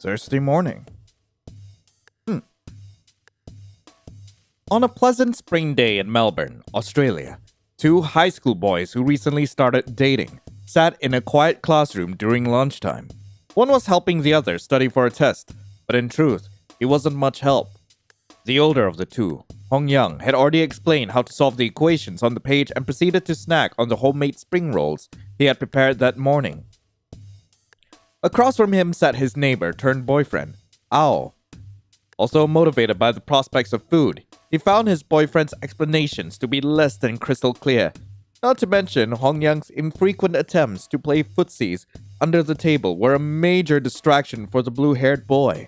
Thursday morning. On a pleasant spring day in Melbourne, Australia, two high school boys who recently started dating sat in a quiet classroom during lunchtime. One was helping the other study for a test, but in truth, he wasn't much help. The older of the two, Hong Young, had already explained how to solve the equations on the page and proceeded to snack on the homemade spring rolls he had prepared that morning. Across from him sat his neighbor turned boyfriend, Ao. Also motivated by the prospects of food, he found his boyfriend's explanations to be less than crystal clear, not to mention Hong Young's infrequent attempts to play footsies under the table were a major distraction for the blue-haired boy.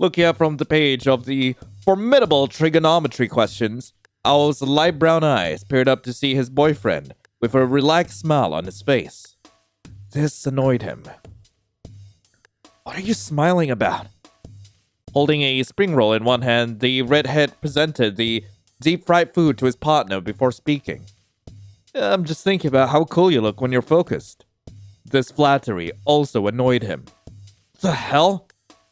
Looking up from the page of the formidable trigonometry questions, Ao's light brown eyes peered up to see his boyfriend with a relaxed smile on his face. This annoyed him. What are you smiling about? Holding a spring roll in one hand, the redhead presented the deep-fried food to his partner before speaking. I'm just thinking about how cool you look when you're focused. This flattery also annoyed him. The hell?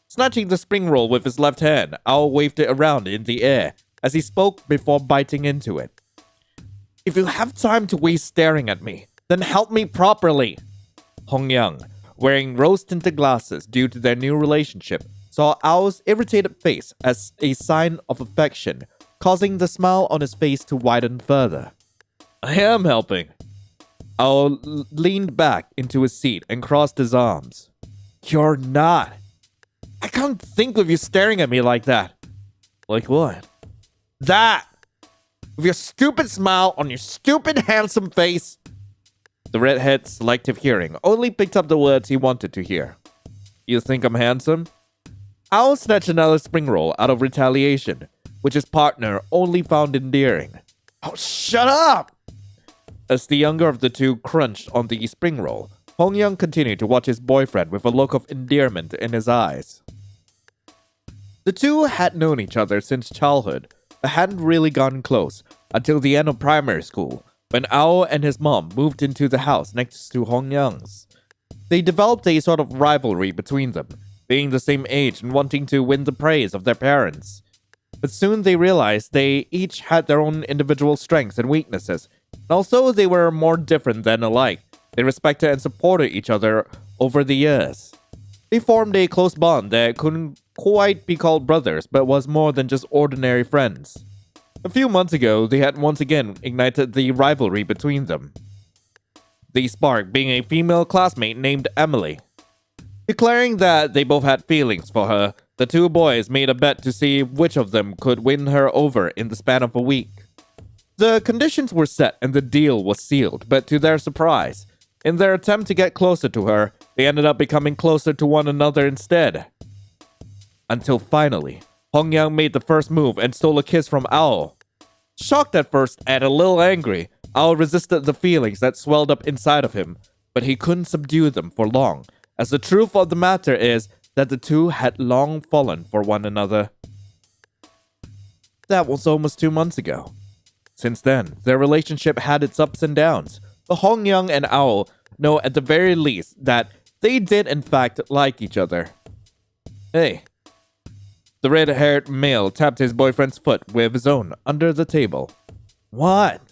Snatching the spring roll with his left hand, Ao waved it around in the air as he spoke before biting into it. If you have time to waste staring at me, then help me properly. Hong Young, wearing rose-tinted glasses due to their new relationship, saw Ao's irritated face as a sign of affection, causing the smile on his face to widen further. I am helping. Ao leaned back into his seat and crossed his arms. You're not. I can't think of you staring at me like that. Like what? That! With your stupid smile on your stupid handsome face. The redhead's selective hearing only picked up the words he wanted to hear. You think I'm handsome? Ao snatched another spring roll out of retaliation, which his partner only found endearing. Oh, shut up! As the younger of the two crunched on the spring roll, Hong Young continued to watch his boyfriend with a look of endearment in his eyes. The two had known each other since childhood, but hadn't really gotten close until the end of primary school, when Ao and his mom moved into the house next to Hong Young's. They developed a sort of rivalry between them, being the same age and wanting to win the praise of their parents. But soon they realized they each had their own individual strengths and weaknesses, and although they were more different than alike, they respected and supported each other over the years. They formed a close bond that couldn't quite be called brothers, but was more than just ordinary friends. A few months ago, they had once again ignited the rivalry between them. The spark being a female classmate named Emily. Declaring that they both had feelings for her, the two boys made a bet to see which of them could win her over in the span of a week. The conditions were set and the deal was sealed, but to their surprise, in their attempt to get closer to her, they ended up becoming closer to one another instead. Until finally, Hong Young made the first move and stole a kiss from Ao. Shocked at first and a little angry, Ao resisted the feelings that swelled up inside of him, but he couldn't subdue them for long, as the truth of the matter is that the two had long fallen for one another. That was almost 2 months ago. Since then, their relationship had its ups and downs, but Hong Young and Ao know at the very least that they did in fact like each other. Hey. The red-haired male tapped his boyfriend's foot with his own under the table. What?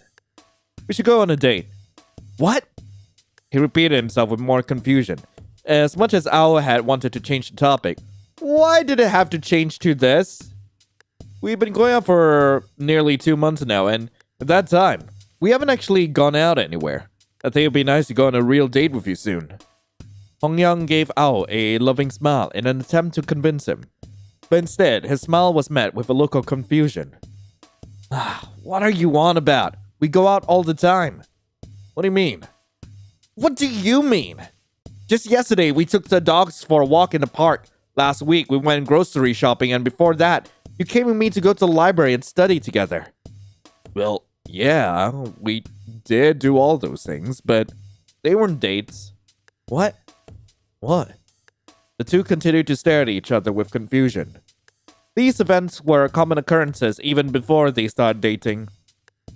We should go on a date. What? He repeated himself with more confusion. As much as Ao had wanted to change the topic, why did it have to change to this? We've been going out for nearly 2 months now, and at that time, we haven't actually gone out anywhere. I think it'd be nice to go on a real date with you soon. Hong Young gave Ao a loving smile in an attempt to convince him. But instead, his smile was met with a look of confusion. What are you on about? We go out all the time. What do you mean? What do you mean? Just yesterday, we took the dogs for a walk in the park. Last week, we went grocery shopping, and before that, you came with me to go to the library and study together. Well, yeah, we did do all those things, but they weren't dates. What? What? The two continued to stare at each other with confusion. These events were common occurrences even before they started dating.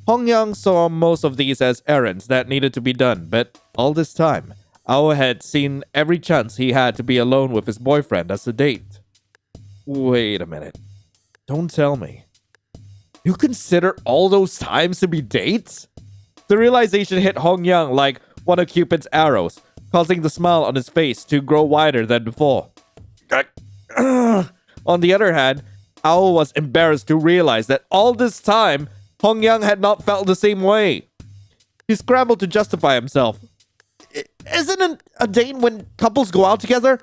Hong Young saw most of these as errands that needed to be done, but all this time, Ao had seen every chance he had to be alone with his boyfriend as a date. Wait a minute. Don't tell me. You consider all those times to be dates? The realization hit Hong Yang like one of Cupid's arrows, causing the smile on his face to grow wider than before. On the other hand, Ao was embarrassed to realize that all this time, Hong Yang had not felt the same way. He scrambled to justify himself. Isn't it a date when couples go out together?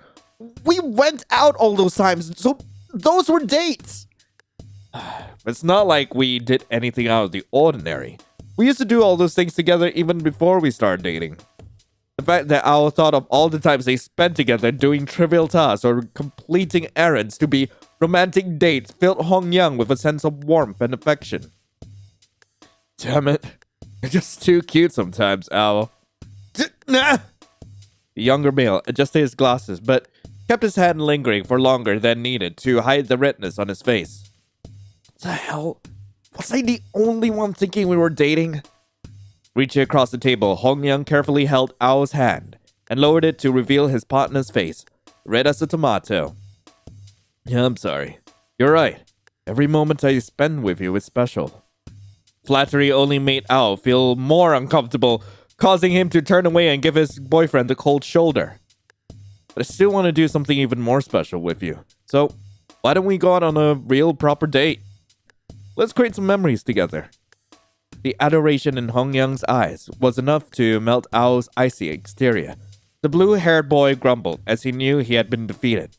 We went out all those times, so those were dates. It's not like we did anything out of the ordinary. We used to do all those things together even before we started dating. The fact that Ao thought of all the times they spent together doing trivial tasks or completing errands to be romantic dates filled Hong Yang with a sense of warmth and affection. Damn it. You're just too cute sometimes, Ao. The younger male adjusted his glasses, but kept his hand lingering for longer than needed to hide the redness on his face. What the hell? Was I the only one thinking we were dating? Reaching across the table, Hong Yang carefully held Ao's hand and lowered it to reveal his partner's face, red as a tomato. Yeah, I'm sorry. You're right. Every moment I spend with you is special. Flattery only made Ao feel more uncomfortable, causing him to turn away and give his boyfriend the cold shoulder. But I still want to do something even more special with you. So, why don't we go out on a real proper date? Let's create some memories together. The adoration in Hong Yang's eyes was enough to melt Ao's icy exterior. The blue-haired boy grumbled as he knew he had been defeated.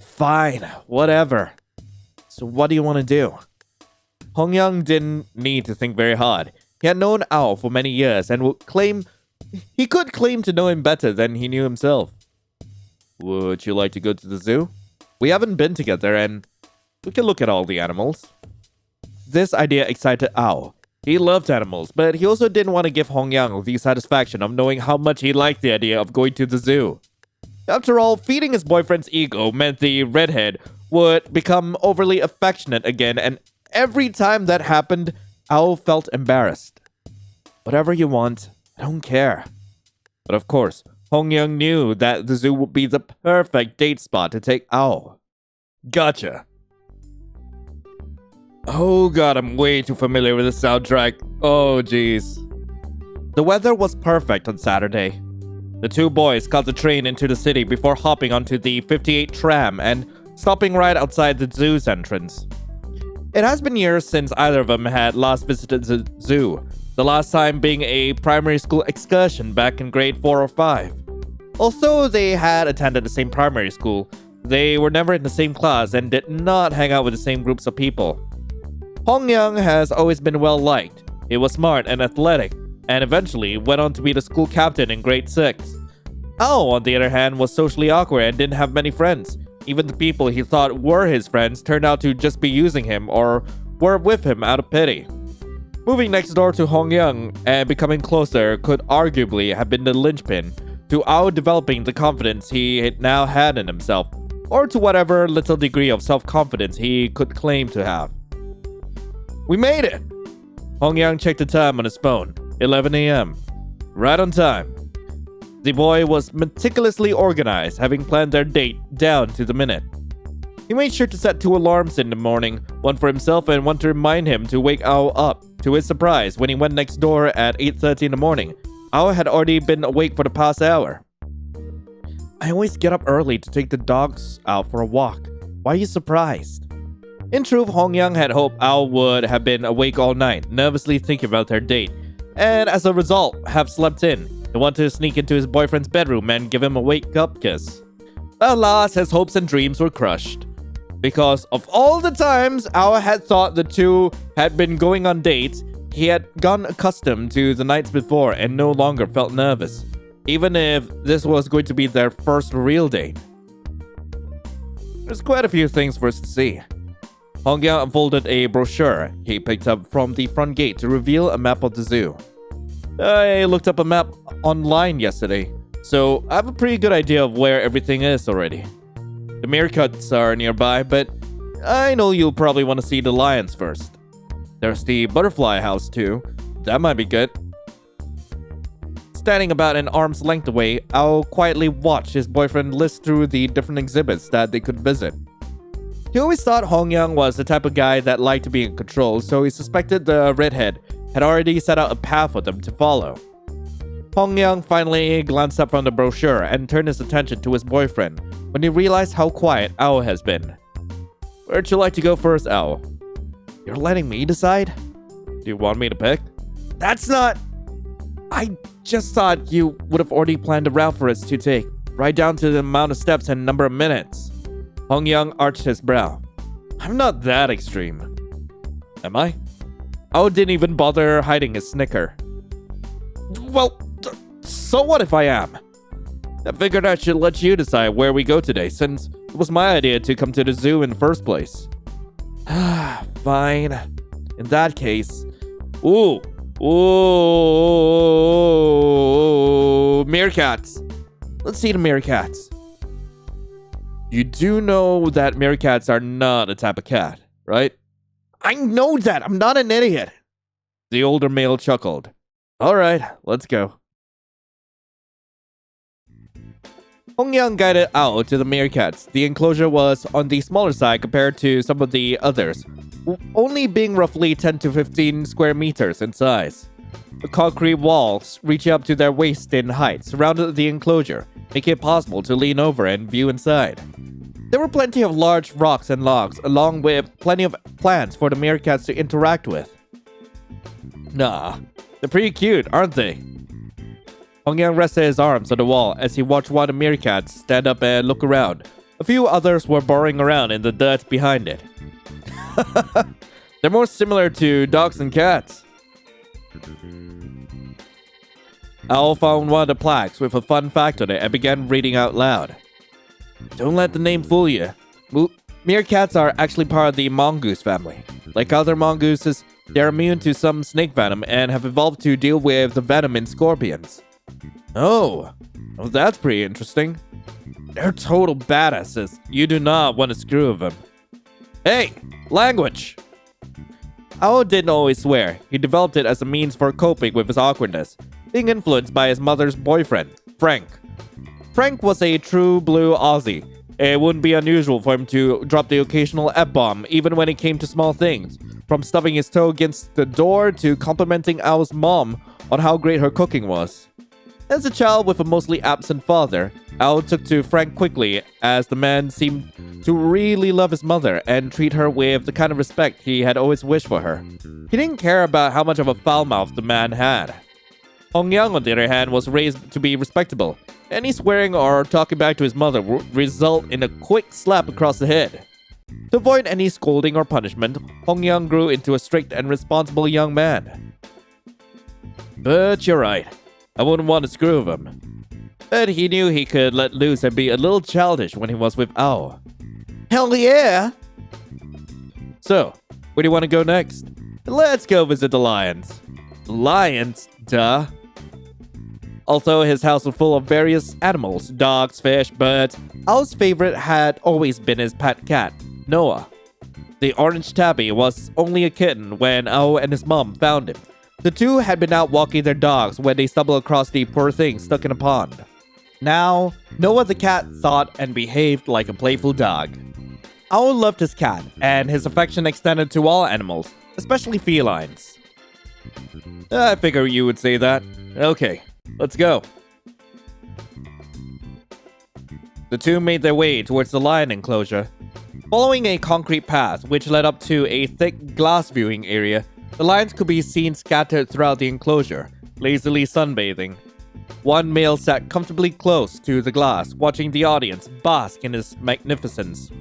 Fine, whatever. So what do you want to do? Hong Yang didn't need to think very hard. He had known Ao for many years and could claim to know him better than he knew himself. Would you like to go to the zoo? We haven't been together and we can look at all the animals. This idea excited Ao. He loved animals, but he also didn't want to give Hong Yang the satisfaction of knowing how much he liked the idea of going to the zoo. After all, feeding his boyfriend's ego meant the redhead would become overly affectionate again, and every time that happened, Ao felt embarrassed. Whatever you want, I don't care. But of course, Hong Yang knew that the zoo would be the perfect date spot to take Ao. Gotcha. Oh god, I'm way too familiar with the soundtrack. Oh jeez. The weather was perfect on Saturday. The two boys caught the train into the city before hopping onto the 58 tram and stopping right outside the zoo's entrance. It has been years since either of them had last visited the zoo, the last time being a primary school excursion back in grade 4 or 5. Although they had attended the same primary school, they were never in the same class and did not hang out with the same groups of people. Hong Yang has always been well liked. He was smart and athletic, and eventually went on to be the school captain in grade 6. Ao, on the other hand, was socially awkward and didn't have many friends. Even the people he thought were his friends turned out to just be using him or were with him out of pity. Moving next door to Hong Yang and becoming closer could arguably have been the linchpin to Ao developing the confidence he now had in himself, or to whatever little degree of self-confidence he could claim to have. We made it! Hong Yang checked the time on his phone. 11 a.m. Right on time. The boy was meticulously organized, having planned their date down to the minute. He made sure to set 2 alarms in the morning, one for himself and one to remind him to wake Ao up. To his surprise, when he went next door at 8:30 in the morning, Ao had already been awake for the past hour. I always get up early to take the dogs out for a walk. Why are you surprised? In truth, Hong Yang had hoped Ao would have been awake all night, nervously thinking about their date, and as a result, have slept in. He wanted to sneak into his boyfriend's bedroom and give him a wake-up kiss. Alas, his hopes and dreams were crushed. Because of all the times Ao had thought the two had been going on dates, he had gotten accustomed to the nights before and no longer felt nervous, even if this was going to be their first real date. There's quite a few things for us to see. Hong Yang unfolded a brochure he picked up from the front gate to reveal a map of the zoo. I looked up a map online yesterday, so I have a pretty good idea of where everything is already. The meerkats are nearby, but I know you'll probably want to see the lions first. There's the butterfly house too. That might be good. Standing about an arm's length away, Ao quietly watched his boyfriend list through the different exhibits that they could visit. He always thought Hongyang was the type of guy that liked to be in control, so he suspected the redhead had already set out a path for them to follow. Hongyang finally glanced up from the brochure and turned his attention to his boyfriend when he realized how quiet Ao has been. Where'd you like to go first, Ao? You're letting me decide? Do you want me to pick? That's not... I just thought you would have already planned a route for us to take, right down to the amount of steps and number of minutes. Hongyang arched his brow. I'm not that extreme. Am I? Ao didn't even bother hiding his snicker. Well, so what if I am? I figured I should let you decide where we go today, since it was my idea to come to the zoo in the first place. Fine. In that case... Ooh, meerkats. Let's see the meerkats. You do know that meerkats are not a type of cat, right? I know that. I'm not an idiot. The older male chuckled. All right, let's go. Hongyang guided Ao to the meerkats. The enclosure was on the smaller side compared to some of the others, only being roughly 10 to 15 square meters in size. The concrete walls, reaching up to their waist in height, surrounded the enclosure, making it possible to lean over and view inside. There were plenty of large rocks and logs, along with plenty of plants for the meerkats to interact with. Nah, they're pretty cute, aren't they? Hongyang rested his arms on the wall as he watched one of the meerkats stand up and look around. A few others were burrowing around in the dirt behind it. They're more similar to dogs and cats. Ao found one of the plaques with a fun fact on it and began reading out loud. Don't let the name fool you. Meerkats are actually part of the mongoose family. Like other mongooses, they're immune to some snake venom and have evolved to deal with the venom in scorpions. Oh, well, that's pretty interesting. They're total badasses. You do not want to screw with them. Hey, language! Ao didn't always swear. He developed it as a means for coping with his awkwardness, being influenced by his mother's boyfriend, Frank. Frank was a true blue Aussie. It wouldn't be unusual for him to drop the occasional F-bomb, even when it came to small things, from stubbing his toe against the door to complimenting Ao's mom on how great her cooking was. As a child with a mostly absent father, Ao took to Frank quickly, as the man seemed to really love his mother and treat her with the kind of respect he had always wished for her. He didn't care about how much of a foul mouth the man had. Hongyang, on the other hand, was raised to be respectable. Any swearing or talking back to his mother would result in a quick slap across the head. To avoid any scolding or punishment, Hongyang grew into a strict and responsible young man. But you're right. I wouldn't want to screw with him. But he knew he could let loose and be a little childish when he was with Ao. Hell yeah! So, where do you want to go next? Let's go visit the lions. Lions? Duh. Although his house was full of various animals, dogs, fish, birds, Ao's favorite had always been his pet cat, Noah. The orange tabby was only a kitten when Ao and his mom found him. The two had been out walking their dogs when they stumbled across the poor thing stuck in a pond. Now, Noah the cat thought and behaved like a playful dog. Ao loved his cat, and his affection extended to all animals, especially felines. I figure you would say that. Okay, let's go. The two made their way towards the lion enclosure. Following a concrete path which led up to a thick glass viewing area, the lions could be seen scattered throughout the enclosure, lazily sunbathing. One male sat comfortably close to the glass, watching the audience bask in his magnificence.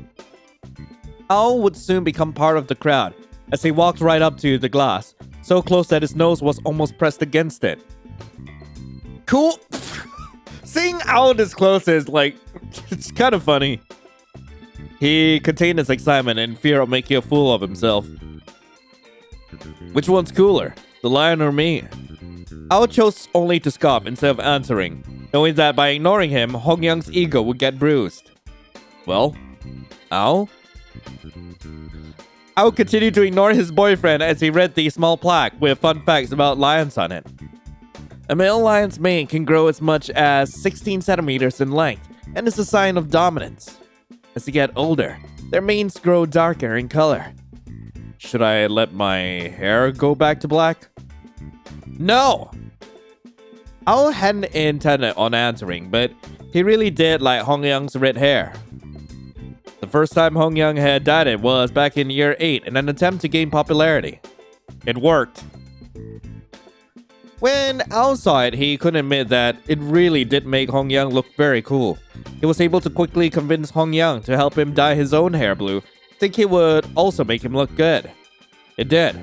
Ao would soon become part of the crowd, as he walked right up to the glass, so close that his nose was almost pressed against it. Cool. Seeing Ao this close is like, it's kind of funny. He contained his excitement and fear of making a fool of himself. Which one's cooler, the lion or me? Ao chose only to scoff instead of answering, knowing that by ignoring him, Hongyang's ego would get bruised. Well, Ao? Ao continued to ignore his boyfriend as he read the small plaque with fun facts about lions on it. A male lion's mane can grow as much as 16 centimeters in length and is a sign of dominance. As they get older, their manes grow darker in color. Should I let my hair go back to black? No! Ao hadn't intended on answering, but he really did like Hongyung's red hair. The first time Hongyung had dyed it was back in year 8 in an attempt to gain popularity. It worked. When Ao saw it, he couldn't admit that it really did make Hongyung look very cool. He was able to quickly convince Hongyung to help him dye his own hair blue, thinking it would also make him look good. It did.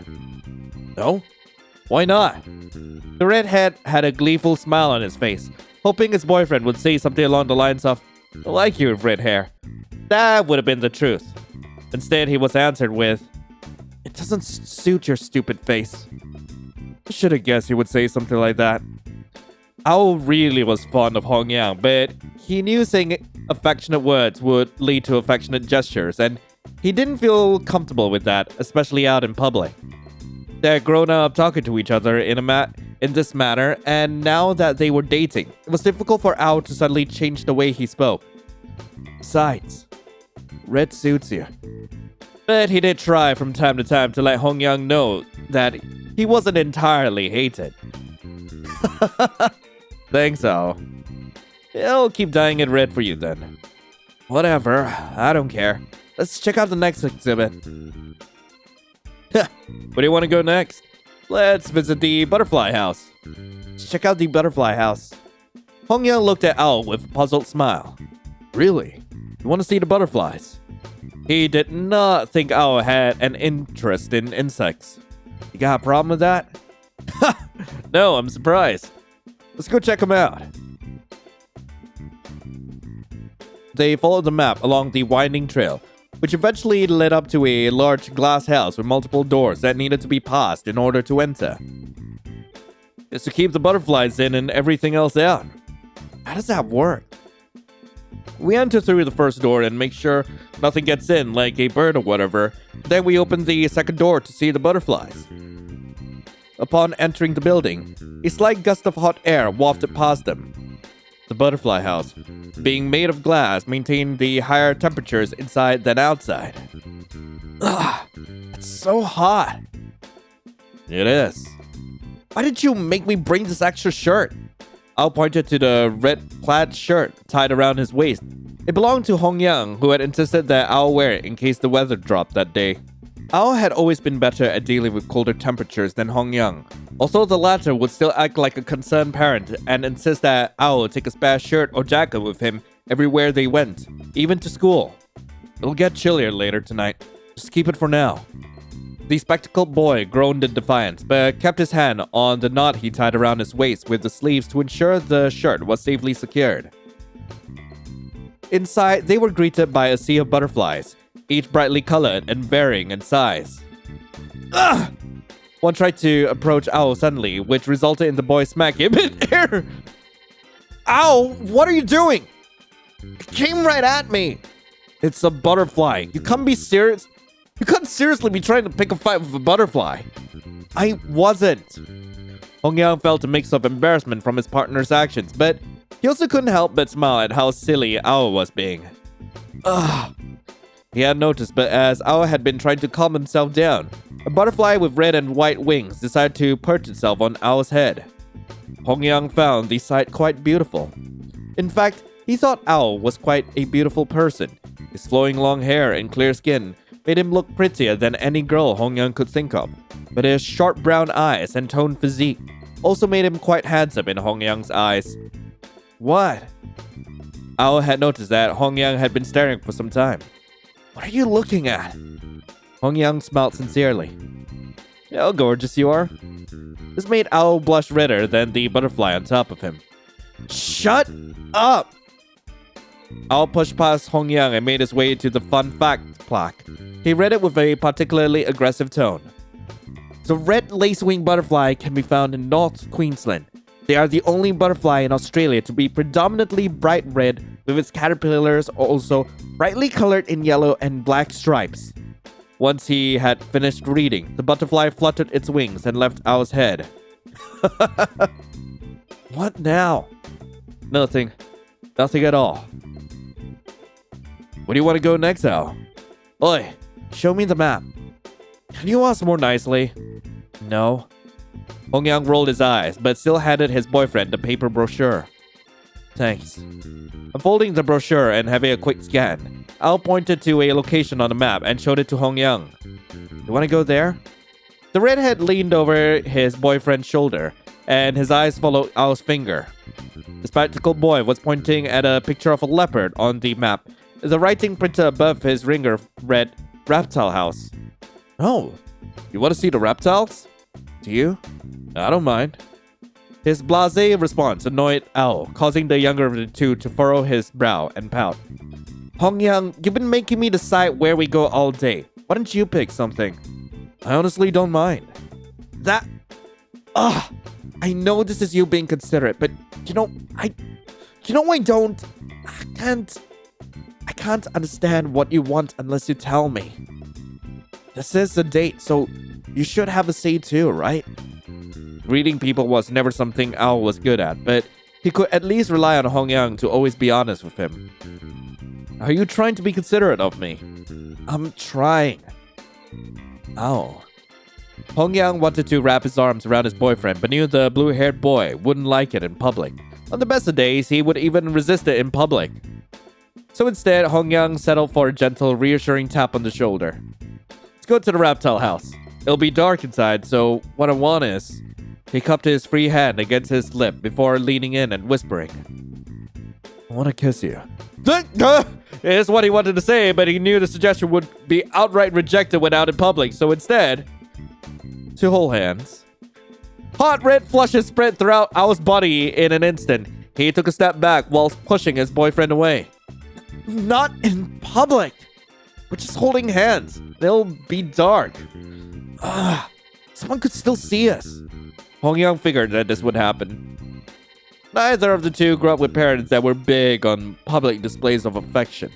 No? Why not? The redhead had a gleeful smile on his face, hoping his boyfriend would say something along the lines of, "I like you with red hair." That would have been the truth. Instead, he was answered with, "It doesn't suit your stupid face." I should have guessed he would say something like that. Ao really was fond of Hongyang, but he knew saying affectionate words would lead to affectionate gestures, and he didn't feel comfortable with that, especially out in public. They had grown up talking to each other in this manner, and now that they were dating, it was difficult for Ao to suddenly change the way he spoke. Besides, red suits you. But he did try from time to time to let Hongyang know that he wasn't entirely hated. Thanks, Ao. I'll keep dyeing it red for you then. Whatever, I don't care. Let's check out the next exhibit. Where do you want to go next? Let's visit the butterfly house. Let's check out the butterfly house. Hongyang looked at Ao with a puzzled smile. Really? You want to see the butterflies? He did not think Ao had an interest in insects. You got a problem with that? No, I'm surprised. Let's go check them out. They followed the map along the winding trail, which eventually led up to a large glass house with multiple doors that needed to be passed in order to enter. It's to keep the butterflies in and everything else out. How does that work? We enter through the first door and make sure nothing gets in, like a bird or whatever. Then we open the second door to see the butterflies. Upon entering the building, a slight gust of hot air wafted past them. The butterfly house, being made of glass, maintained the higher temperatures inside than outside. Ugh, it's so hot. It is. Why did you make me bring this extra shirt? Ao pointed to the red plaid shirt tied around his waist. It belonged to Hongyang, who had insisted that Ao wear it in case the weather dropped that day. Ao had always been better at dealing with colder temperatures than Hongyang, although the latter would still act like a concerned parent and insist that Ao take a spare shirt or jacket with him everywhere they went, even to school. It'll get chillier later tonight. Just keep it for now. The spectacled boy groaned in defiance, but kept his hand on the knot he tied around his waist with the sleeves to ensure the shirt was safely secured. Inside, they were greeted by a sea of butterflies, each brightly colored and varying in size. Ugh! One tried to approach Ao suddenly, which resulted in the boy smacking him in air. Ao, what are you doing? It came right at me. It's a butterfly. You can't be serious. You can't seriously be trying to pick a fight with a butterfly. I wasn't. Hongyang felt a mix of embarrassment from his partner's actions, but he also couldn't help but smile at how silly Ao was being. Ugh. He had noticed, but as Ao had been trying to calm himself down, a butterfly with red and white wings decided to perch itself on Ao's head. Hongyang found the sight quite beautiful. In fact, he thought Ao was quite a beautiful person. His flowing long hair and clear skin made him look prettier than any girl Hongyang could think of, but his sharp brown eyes and toned physique also made him quite handsome in Hongyang's eyes. What? Ao had noticed that Hongyang had been staring for some time. What are you looking at? Hongyang smiled sincerely. How gorgeous you are. This made Ao blush redder than the butterfly on top of him. Shut up! Ao pushed past Hongyang and made his way to the fun fact plaque. He read it with a particularly aggressive tone. The red lacewing butterfly can be found in North Queensland. They are the only butterfly in Australia to be predominantly bright red, with its caterpillars also brightly colored in yellow and black stripes. Once he had finished reading, the butterfly fluttered its wings and left Ao's head. What now? Nothing. Nothing at all. Where do you want to go next, Al? Oi, show me the map. Can you ask more nicely? No. Hongyang rolled his eyes, but still handed his boyfriend the paper brochure. Thanks. Unfolding the brochure and having a quick scan, Al pointed to a location on the map and showed it to Hongyang. You want to go there? The redhead leaned over his boyfriend's shoulder, and his eyes followed Al's finger. The spectacled boy was pointing at a picture of a leopard on the map. The writing printed above his ringer read, Reptile House. Oh, you want to see the reptiles? Do you? I don't mind. His blasé response annoyed Al, causing the younger of the two to furrow his brow and pout. Hongyang, you've been making me decide where we go all day. Why don't you pick something? I honestly don't mind. I know this is you being considerate, but I can't understand what you want unless you tell me. This is a date, so you should have a say too, right? Reading people was never something Al was good at, but he could at least rely on Hongyang to always be honest with him. Are you trying to be considerate of me? I'm trying. Oh. Hongyang wanted to wrap his arms around his boyfriend, but knew the blue-haired boy wouldn't like it in public. On the best of days, he would even resist it in public. So instead, Hongyang settled for a gentle, reassuring tap on the shoulder. Let's go to the reptile house. It'll be dark inside, so what I want is... He cupped his free hand against his lip before leaning in and whispering. I want to kiss you. Is what he wanted to say, but he knew the suggestion would be outright rejected when out in public, so instead... To hold hands. Hot red flushes spread throughout Al's body in an instant. He took a step back whilst pushing his boyfriend away. Not in public. We're just holding hands. They'll be dark. Someone could still see us. Hongyang figured that this would happen. Neither of the two grew up with parents that were big on public displays of affection.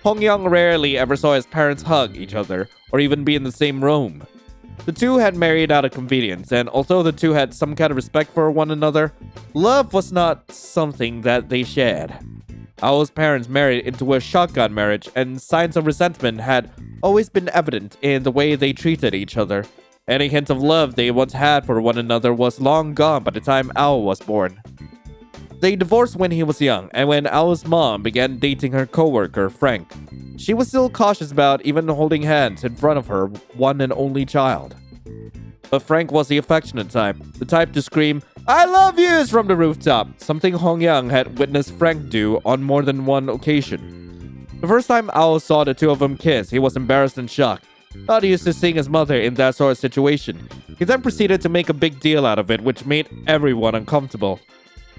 Hongyang rarely ever saw his parents hug each other or even be in the same room. The two had married out of convenience, and although the two had some kind of respect for one another, love was not something that they shared. Al's parents married into a shotgun marriage, and signs of resentment had always been evident in the way they treated each other. Any hint of love they once had for one another was long gone by the time Al was born. They divorced when he was young, and when Al's mom began dating her co-worker, Frank, she was still cautious about even holding hands in front of her one and only child. But Frank was the affectionate type, the type to scream, I love yous from the rooftop, something Hongyang had witnessed Frank do on more than one occasion. The first time Al saw the two of them kiss, he was embarrassed and shocked, not used to seeing his mother in that sort of situation. He then proceeded to make a big deal out of it, which made everyone uncomfortable.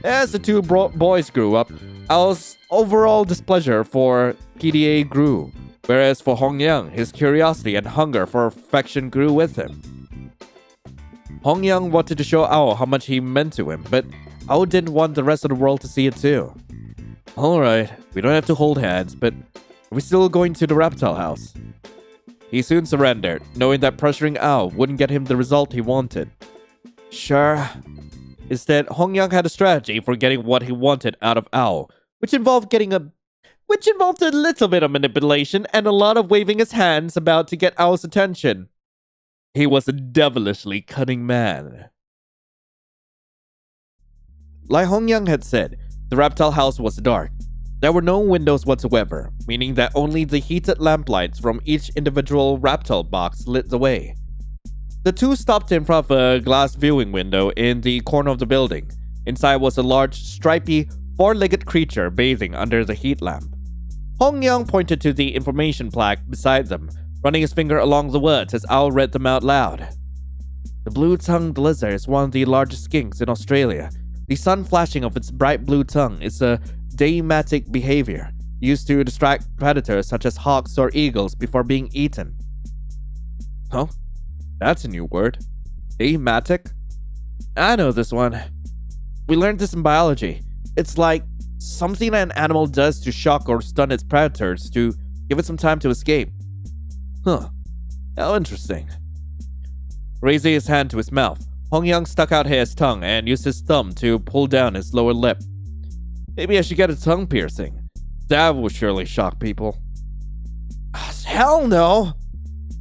As the two boys grew up, Al's overall displeasure for PDA grew, whereas for Hongyang, his curiosity and hunger for affection grew with him. Hongyang wanted to show Al how much he meant to him, but Al didn't want the rest of the world to see it too. Alright, we don't have to hold hands, but are we still going to the reptile house? He soon surrendered, knowing that pressuring Al wouldn't get him the result he wanted. Sure. Instead, Hongyang had a strategy for getting what he wanted out of Al, which involved a little bit of manipulation and a lot of waving his hands about to get Al's attention. He was a devilishly cunning man. Like Hongyang had said, the reptile house was dark. There were no windows whatsoever, meaning that only the heated lamplights from each individual reptile box lit the way. The two stopped in front of a glass viewing window in the corner of the building. Inside was a large, stripy, four-legged creature bathing under the heat lamp. Hongyang pointed to the information plaque beside them, running his finger along the words as Al read them out loud. The blue-tongued lizard is one of the largest skinks in Australia. The sun flashing of its bright blue tongue is a deimatic behavior, used to distract predators such as hawks or eagles before being eaten. Huh? That's a new word. Deimatic? I know this one. We learned this in biology. It's like something an animal does to shock or stun its predators to give it some time to escape. Huh. How interesting. Raising his hand to his mouth, Hongyang stuck out his tongue and used his thumb to pull down his lower lip. Maybe I should get a tongue piercing. That will surely shock people. Hell no!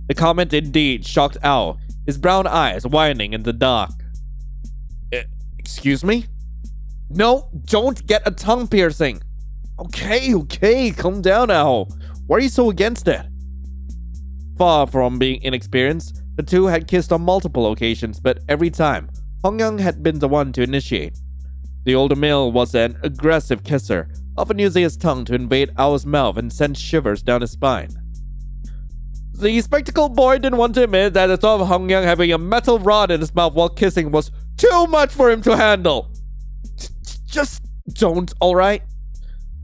The comment indeed shocked Ao, his brown eyes widening in the dark. Excuse me? No, don't get a tongue piercing. Okay, calm down, Ao. Why are you so against it? Far from being inexperienced, the two had kissed on multiple occasions, but every time, Hongyang had been the one to initiate. The older male was an aggressive kisser, often using his tongue to invade Ao's mouth and send shivers down his spine. The spectacled boy didn't want to admit that the thought of Hongyang having a metal rod in his mouth while kissing was too much for him to handle. Just don't, alright?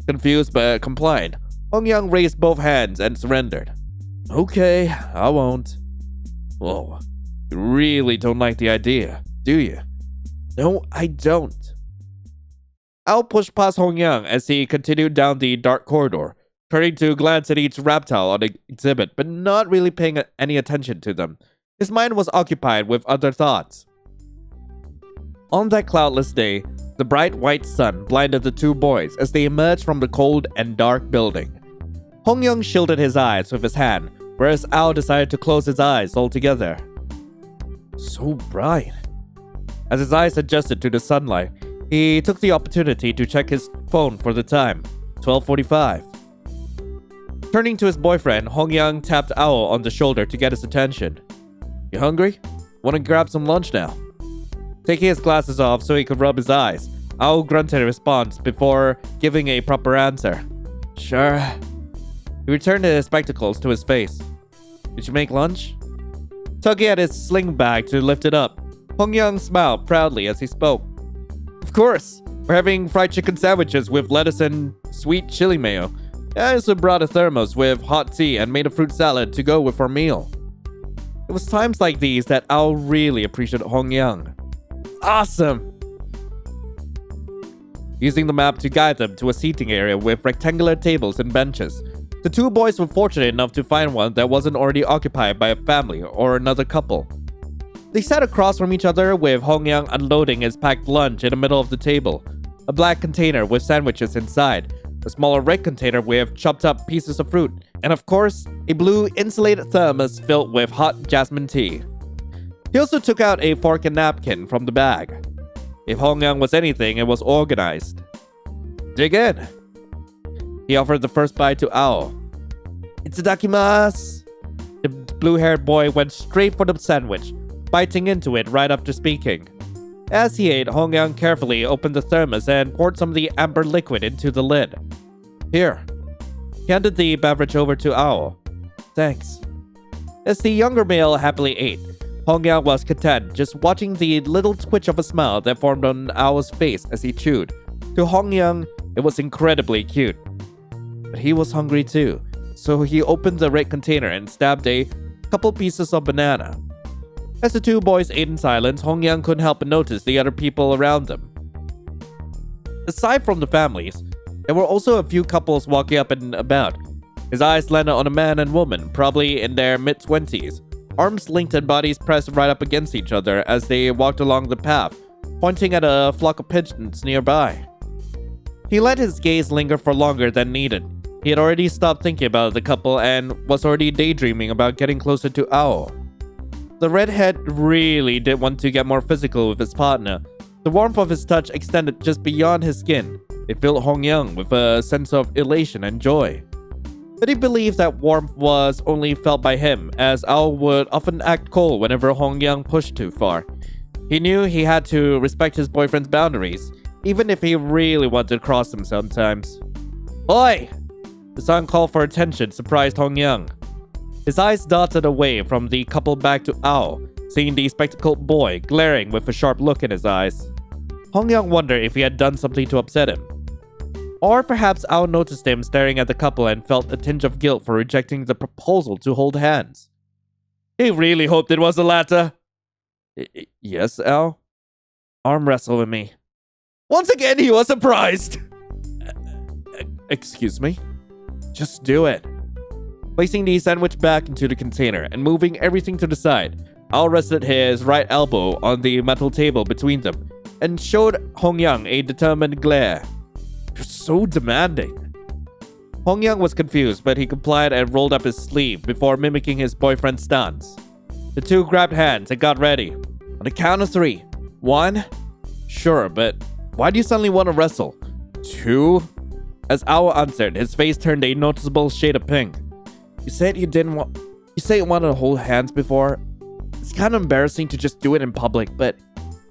Confused but compliant, Hongyang raised both hands and surrendered. Okay, I won't. Whoa, you really don't like the idea, do you? No, I don't. Ao pushed past Hongyang as he continued down the dark corridor, turning to glance at each reptile on the exhibit, but not really paying any attention to them. His mind was occupied with other thoughts. On that cloudless day, the bright white sun blinded the two boys as they emerged from the cold and dark building. Hongyang shielded his eyes with his hand, whereas Ao decided to close his eyes altogether. So bright. As his eyes adjusted to the sunlight, he took the opportunity to check his phone for the time, 12:45. Turning to his boyfriend, Hongyang tapped Ao on the shoulder to get his attention. You hungry? Want to grab some lunch now? Taking his glasses off so he could rub his eyes, Ao grunted a response before giving a proper answer. Sure. He returned his spectacles to his face. Did you make lunch? Tugging at his sling bag to lift it up, Hongyang smiled proudly as he spoke. Of course, we're having fried chicken sandwiches with lettuce and sweet chili mayo. I also brought a thermos with hot tea and made a fruit salad to go with our meal. It was times like these that Ao really appreciated Hongyang. Awesome! Using the map to guide them to a seating area with rectangular tables and benches, the two boys were fortunate enough to find one that wasn't already occupied by a family or another couple. They sat across from each other with Hongyang unloading his packed lunch in the middle of the table, a black container with sandwiches inside, a smaller red container with chopped up pieces of fruit, and of course, a blue insulated thermos filled with hot jasmine tea. He also took out a fork and napkin from the bag. If Hongyang was anything, it was organized. Dig in. He offered the first bite to Ao. Itadakimasu! The blue-haired boy went straight for the sandwich, biting into it right after speaking. As he ate, Hongyang carefully opened the thermos and poured some of the amber liquid into the lid. Here. He handed the beverage over to Ao. Thanks. As the younger male happily ate, Hongyang was content just watching the little twitch of a smile that formed on Ao's face as he chewed. To Hongyang, it was incredibly cute. But he was hungry too, so he opened the red container and stabbed a couple pieces of banana. As the two boys ate in silence, Hongyang couldn't help but notice the other people around them. Aside from the families, there were also a few couples walking up and about. His eyes landed on a man and woman, probably in their mid-20s. Arms linked and bodies pressed right up against each other as they walked along the path, pointing at a flock of pigeons nearby. He let his gaze linger for longer than needed. He had already stopped thinking about the couple and was already daydreaming about getting closer to Ao. The redhead really did want to get more physical with his partner. The warmth of his touch extended just beyond his skin. It filled Hongyang with a sense of elation and joy. But he believed that warmth was only felt by him, as Ao would often act cold whenever Hongyang pushed too far. He knew he had to respect his boyfriend's boundaries, even if he really wanted to cross them sometimes. Oi! The song call for attention surprised Hongyang. His eyes darted away from the couple back to Ao, seeing the spectacled boy glaring with a sharp look in his eyes. Hongyang wondered if he had done something to upset him. Or perhaps Ao noticed him staring at the couple and felt a tinge of guilt for rejecting the proposal to hold hands. He really hoped it was the latter. Yes, Ao? Arm wrestle with me. Once again, he was surprised. Excuse me? Just do it. Placing the sandwich back into the container and moving everything to the side, Ao rested his right elbow on the metal table between them and showed Hongyang a determined glare. "You're so demanding." Hongyang was confused, but he complied and rolled up his sleeve before mimicking his boyfriend's stance. The two grabbed hands and got ready. On the count of 3. 1. Sure, but why do you suddenly want to wrestle? 2. As Ao answered, his face turned a noticeable shade of pink. You said you wanted to hold hands before. It's kind of embarrassing to just do it in public, but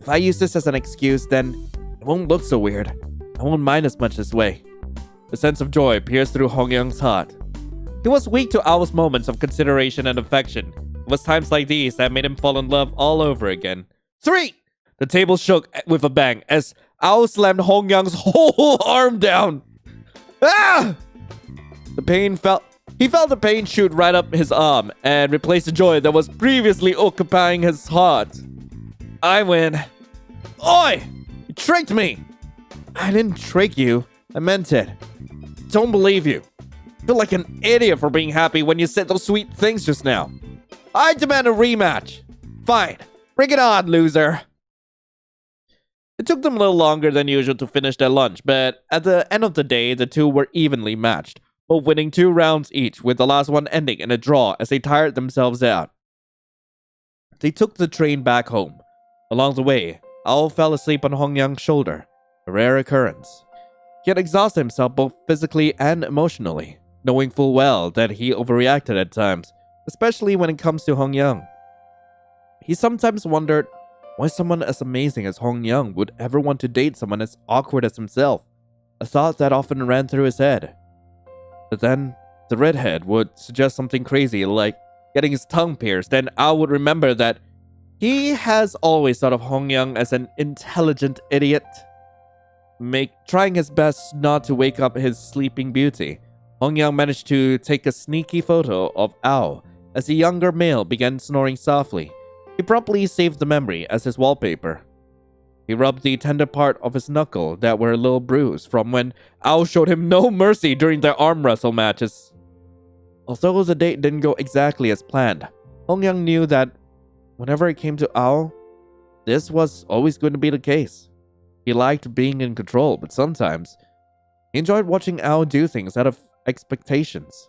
if I use this as an excuse, then it won't look so weird. I won't mind as much this way. A sense of joy pierced through Hongyang's heart. He was weak to Ao's moments of consideration and affection. It was times like these that made him fall in love all over again. 3! The table shook with a bang as Ao slammed Hongyang's whole arm down. Ah! He felt the pain shoot right up his arm and replace the joy that was previously occupying his heart. I win. Oi! You tricked me! I didn't trick you. I meant it. Don't believe you. I feel like an idiot for being happy when you said those sweet things just now. I demand a rematch. Fine. Bring it on, loser. It took them a little longer than usual to finish their lunch, but at the end of the day, the two were evenly matched, both winning 2 rounds each, with the last one ending in a draw as they tired themselves out. They took the train back home. Along the way, Ao fell asleep on Hongyang's shoulder, a rare occurrence. He had exhausted himself both physically and emotionally, knowing full well that he overreacted at times, especially when it comes to Hongyang. He sometimes wondered why someone as amazing as Hongyang would ever want to date someone as awkward as himself, a thought that often ran through his head. But then, the redhead would suggest something crazy like getting his tongue pierced, and Ao would remember that he has always thought of Hongyang as an intelligent idiot. Trying his best not to wake up his sleeping beauty, Hongyang managed to take a sneaky photo of Ao as the younger male began snoring softly. He promptly saved the memory as his wallpaper. He rubbed the tender part of his knuckle that were a little bruised from when Ao showed him no mercy during their arm wrestle matches. Although the date didn't go exactly as planned, Hongyang knew that whenever it came to Ao, this was always going to be the case. He liked being in control, but sometimes he enjoyed watching Ao do things out of expectations.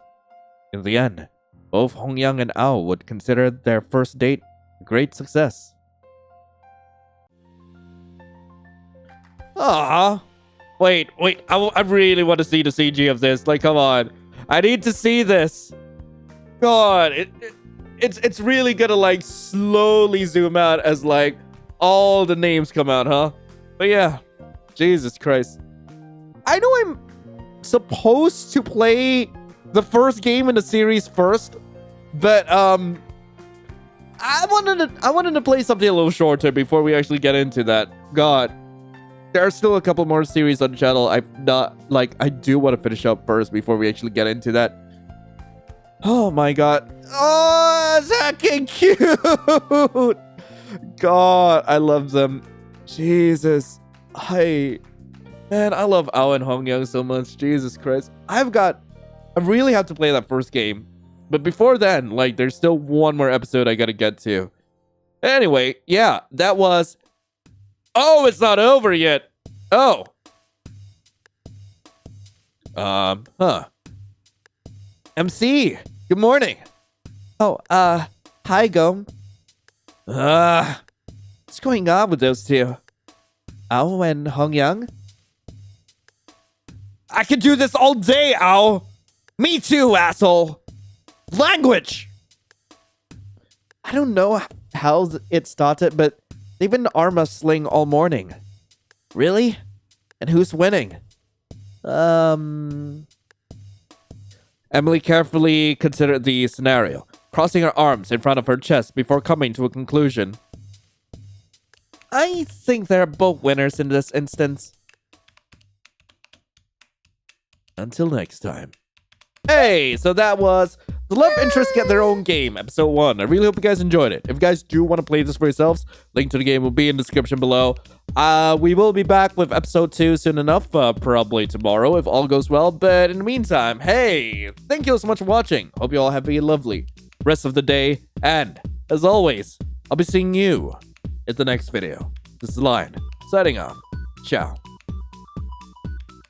In the end, both Hongyang and Ao would consider their first date a great success. Ah, wait, I really want to see the CG of this. Like, come on, I need to see this. God, it's really gonna like slowly zoom out as like all the names come out, huh? But yeah, Jesus Christ. I know I'm supposed to play the first game in the series first, but I wanted to play something a little shorter before we actually get into that. God, there are still a couple more series on the channel. I do want to finish up first before we actually get into that. Oh my God. Oh, is that kid cute? God, I love them. Jesus. I love Ao and Hongyang so much. Jesus Christ. I really have to play that first game. But before then, like, there's still one more episode I gotta get to. Anyway, yeah, that was... Oh, it's not over yet. Oh. MC, good morning. Oh, hi, Gom. What's going on with those two? Ao and Hongyang? I could do this all day, Ao. Me too, asshole. Language! I don't know how it started, but they've been arm wrestling all morning. Really? And who's winning? Emily carefully considered the scenario, crossing her arms in front of her chest before coming to a conclusion. I think they're both winners in this instance. Until next time. Hey, so that was The Love Interests Get Their Own Game, Episode 1. I really hope you guys enjoyed it. If you guys do want to play this for yourselves, link to the game will be in the description below. We will be back with Episode 2 soon enough, probably tomorrow if all goes well. But in the meantime, hey, thank you so much for watching. Hope you all have a lovely rest of the day. And, as always, I'll be seeing you in the next video. This is Lion, signing off. Ciao.